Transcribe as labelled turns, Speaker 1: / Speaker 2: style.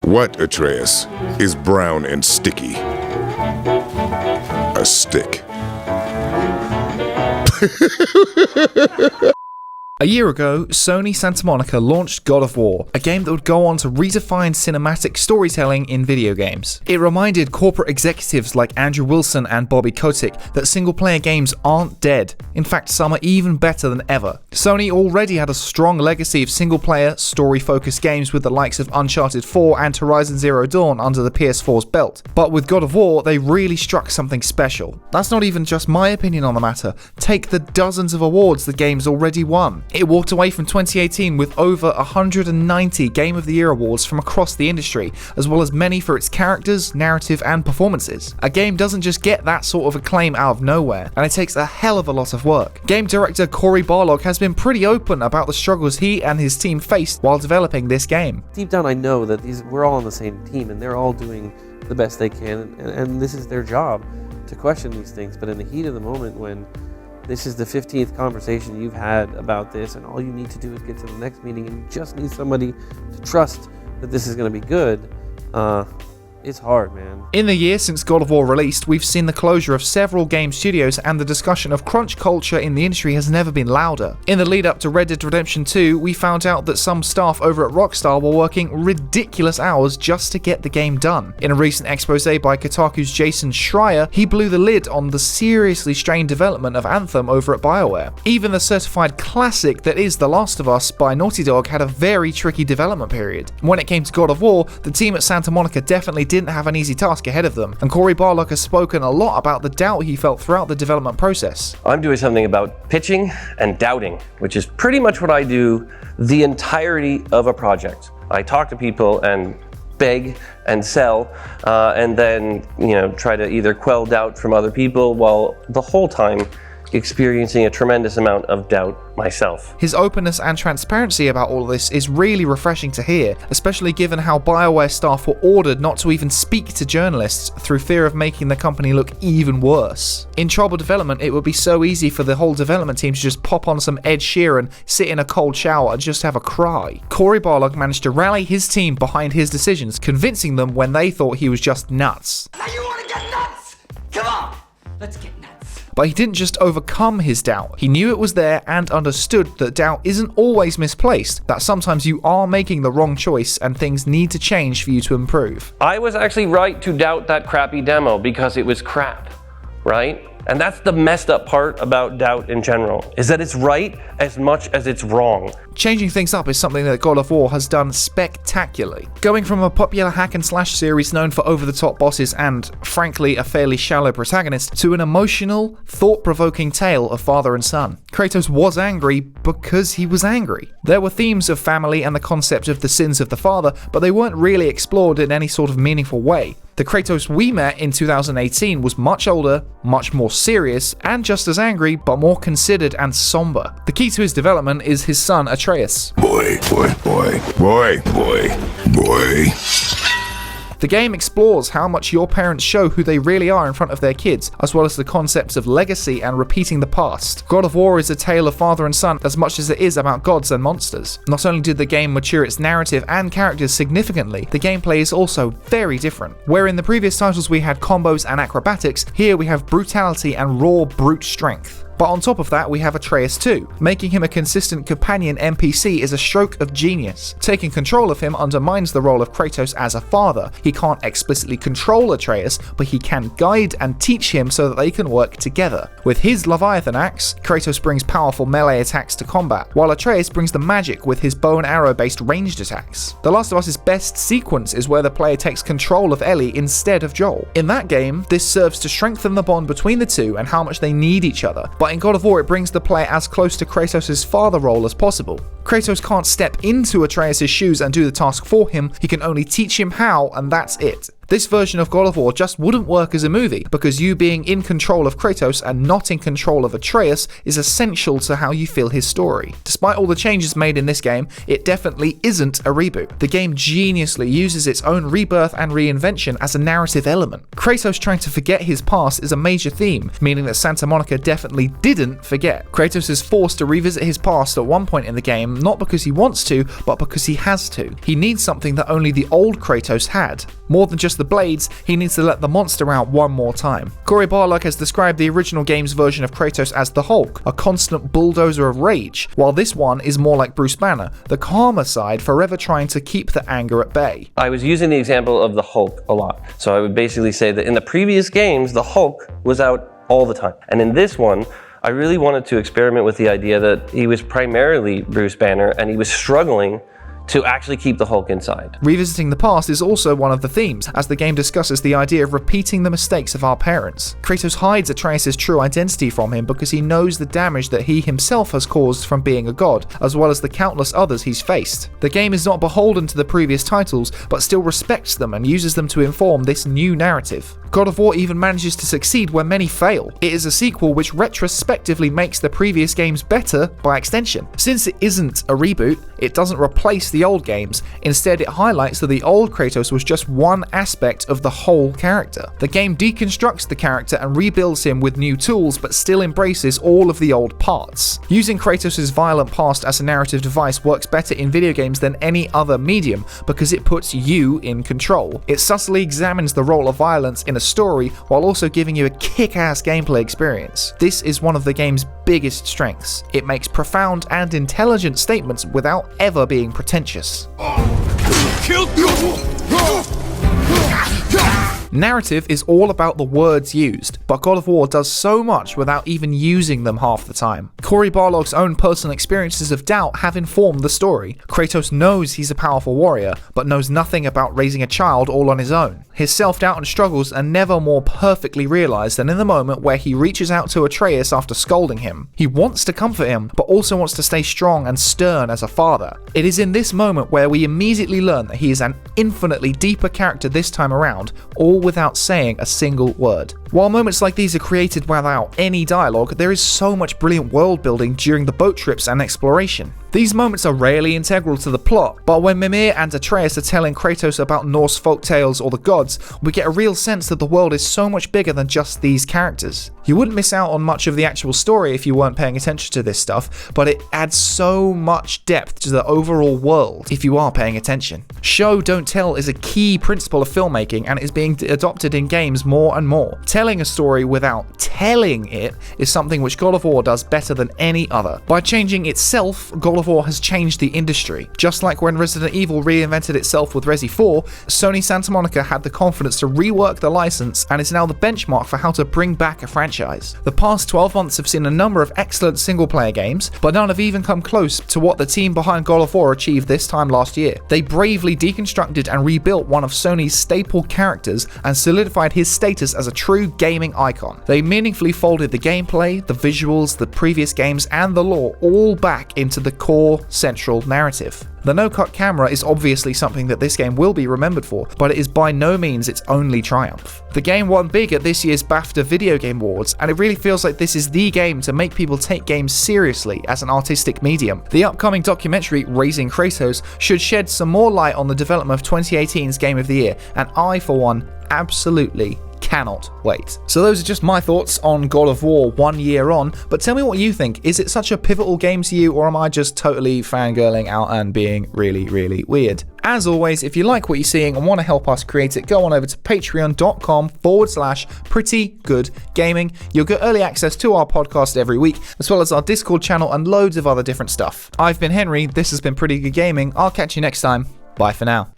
Speaker 1: What, Atreus, is brown and sticky? A stick.
Speaker 2: A year ago, Sony Santa Monica launched God of War, a game that would go on to redefine cinematic storytelling in video games. It reminded corporate executives like Andrew Wilson and Bobby Kotick that single-player games aren't dead. In fact, some are even better than ever. Sony already had a strong legacy of single-player, story-focused games with the likes of Uncharted 4 and Horizon Zero Dawn under the PS4's belt. But with God of War, they really struck something special. That's not even just my opinion on the matter. Take the dozens of awards the game's already won. It walked away from 2018 with over 190 Game of the Year awards from across the industry, as well as many for its characters, narrative, and performances. A game doesn't just get that sort of acclaim out of nowhere, and it takes a hell of a lot of work. Game director Cory Barlog has been pretty open about the struggles he and his team faced while developing this game.
Speaker 3: Deep down I know that we're all on the same team and they're all doing the best they can, and this is their job to question these things, but in the heat of the moment when this is the 15th conversation you've had about this, and all you need to do is get to the next meeting, and you just need somebody to trust that this is going to be good. It's hard, man.
Speaker 2: In the year since God of War released, we've seen the closure of several game studios, and the discussion of crunch culture in the industry has never been louder. In the lead up to Red Dead Redemption 2, we found out that some staff over at Rockstar were working ridiculous hours just to get the game done. In a recent expose by Kotaku's Jason Schreier, he blew the lid on the seriously strained development of Anthem over at BioWare. Even the certified classic that is The Last of Us by Naughty Dog had a very tricky development period. When it came to God of War, the team at Santa Monica definitely didn't have an easy task ahead of them, and Cory Barlog has spoken a lot about the doubt he felt throughout the development process.
Speaker 4: I'm doing something about pitching and doubting, which is pretty much what I do the entirety of a project. I talk to people and beg and sell, and then try to either quell doubt from other people while the whole time experiencing a tremendous amount of doubt myself.
Speaker 2: His openness and transparency about all of this is really refreshing to hear, especially given how BioWare staff were ordered not to even speak to journalists through fear of making the company look even worse. In troubled development, it would be so easy for the whole development team to just pop on some Ed Sheeran, sit in a cold shower and just have a cry. Cory Barlog managed to rally his team behind his decisions, convincing them when they thought he was just nuts.
Speaker 5: Now you want to get nuts? Come on, let's get nuts.
Speaker 2: But he didn't just overcome his doubt. He knew it was there and understood that doubt isn't always misplaced, that sometimes you are making the wrong choice and things need to change for you to improve.
Speaker 4: I was actually right to doubt that crappy demo because it was crap, right? And that's the messed up part about doubt in general, is that it's right as much as it's wrong.
Speaker 2: Changing things up is something that God of War has done spectacularly. Going from a popular hack and slash series known for over-the-top bosses and, frankly, a fairly shallow protagonist, to an emotional, thought-provoking tale of father and son. Kratos was angry because he was angry. There were themes of family and the concept of the sins of the father, but they weren't really explored in any sort of meaningful way. The Kratos we met in 2018 was much older, much more serious, and just as angry, but more considered and somber. The key to his development is his son Atreus.
Speaker 1: Boy.
Speaker 2: The game explores how much your parents show who they really are in front of their kids, as well as the concepts of legacy and repeating the past. God of War is a tale of father and son as much as it is about gods and monsters. Not only did the game mature its narrative and characters significantly, the gameplay is also very different. Where in the previous titles we had combos and acrobatics, here we have brutality and raw brute strength. But on top of that, we have Atreus too. Making him a consistent companion NPC is a stroke of genius. Taking control of him undermines the role of Kratos as a father. He can't explicitly control Atreus, but he can guide and teach him so that they can work together. With his Leviathan axe, Kratos brings powerful melee attacks to combat, while Atreus brings the magic with his bow and arrow based ranged attacks. The Last of Us' best sequence is where the player takes control of Ellie instead of Joel. In that game, this serves to strengthen the bond between the two and how much they need each other, but in God of War it brings the player as close to Kratos' father role as possible. Kratos can't step into Atreus' shoes and do the task for him, he can only teach him how, and that's it. This version of God of War just wouldn't work as a movie, because you being in control of Kratos and not in control of Atreus is essential to how you feel his story. Despite all the changes made in this game, it definitely isn't a reboot. The game geniusly uses its own rebirth and reinvention as a narrative element. Kratos trying to forget his past is a major theme, meaning that Santa Monica definitely didn't forget. Kratos is forced to revisit his past at one point in the game, not because he wants to, but because he has to. He needs something that only the old Kratos had. More than just the blades, he needs to let the monster out one more time. Cory Barlog has described the original game's version of Kratos as the Hulk, a constant bulldozer of rage, while this one is more like Bruce Banner, the calmer side forever trying to keep the anger at bay.
Speaker 4: I was using the example of the Hulk a lot. So I would basically say that in the previous games, the Hulk was out all the time. And in this one, I really wanted to experiment with the idea that he was primarily Bruce Banner and he was struggling to actually keep the Hulk inside.
Speaker 2: Revisiting the past is also one of the themes, as the game discusses the idea of repeating the mistakes of our parents. Kratos hides Atreus' true identity from him because he knows the damage that he himself has caused from being a god, as well as the countless others he's faced. The game is not beholden to the previous titles, but still respects them and uses them to inform this new narrative. God of War even manages to succeed where many fail. It is a sequel which retrospectively makes the previous games better by extension. Since it isn't a reboot, it doesn't replace the old games. Instead, it highlights that the old Kratos was just one aspect of the whole character. The game deconstructs the character and rebuilds him with new tools, but still embraces all of the old parts. Using Kratos' violent past as a narrative device works better in video games than any other medium because it puts you in control. It subtly examines the role of violence in a story while also giving you a kick-ass gameplay experience. This is one of the game's biggest strengths. It makes profound and intelligent statements without ever being pretentious. Narrative is all about the words used, but God of War does so much without even using them half the time. Cory Barlog's own personal experiences of doubt have informed the story. Kratos knows he's a powerful warrior, but knows nothing about raising a child all on his own. His self-doubt and struggles are never more perfectly realized than in the moment where he reaches out to Atreus after scolding him. He wants to comfort him, but also wants to stay strong and stern as a father. It is in this moment where we immediately learn that he is an infinitely deeper character this time around, all without saying a single word. While moments like these are created without any dialogue, there is so much brilliant world building during the boat trips and exploration. These moments are rarely integral to the plot, but when Mimir and Atreus are telling Kratos about Norse folk tales or the gods, we get a real sense that the world is so much bigger than just these characters. You wouldn't miss out on much of the actual story if you weren't paying attention to this stuff, but it adds so much depth to the overall world if you are paying attention. Show, don't tell is a key principle of filmmaking and is being adopted in games more and more. Telling a story without telling it is something which God of War does better than any other. By changing itself, God of War has changed the industry. Just like when Resident Evil reinvented itself with Resi 4, Sony Santa Monica had the confidence to rework the license and is now the benchmark for how to bring back a franchise. The past 12 months have seen a number of excellent single-player games, but none have even come close to what the team behind God of War achieved this time last year. They bravely deconstructed and rebuilt one of Sony's staple characters and solidified his status as a true gaming icon. They meaningfully folded the gameplay, the visuals, the previous games, and the lore all back into the core central narrative. The no-cut camera is obviously something that this game will be remembered for, but it is by no means its only triumph. The game won big at this year's BAFTA Video Game Awards, and it really feels like this is the game to make people take games seriously as an artistic medium. The upcoming documentary, Raising Kratos, should shed some more light on the development of 2018's Game of the Year, and I, for one, absolutely cannot wait. So those are just my thoughts on God of War 1 year on, but tell me what you think. Is it such a pivotal game to you, or am I just totally fangirling out and being really weird? As always, if you like what you're seeing and want to help us create it, go on over to patreon.com/prettygoodgaming. You'll get early access to our podcast every week, as well as our Discord channel and loads of other different stuff. I've been Henry, this has been Pretty Good Gaming. I'll catch you next time. Bye for now.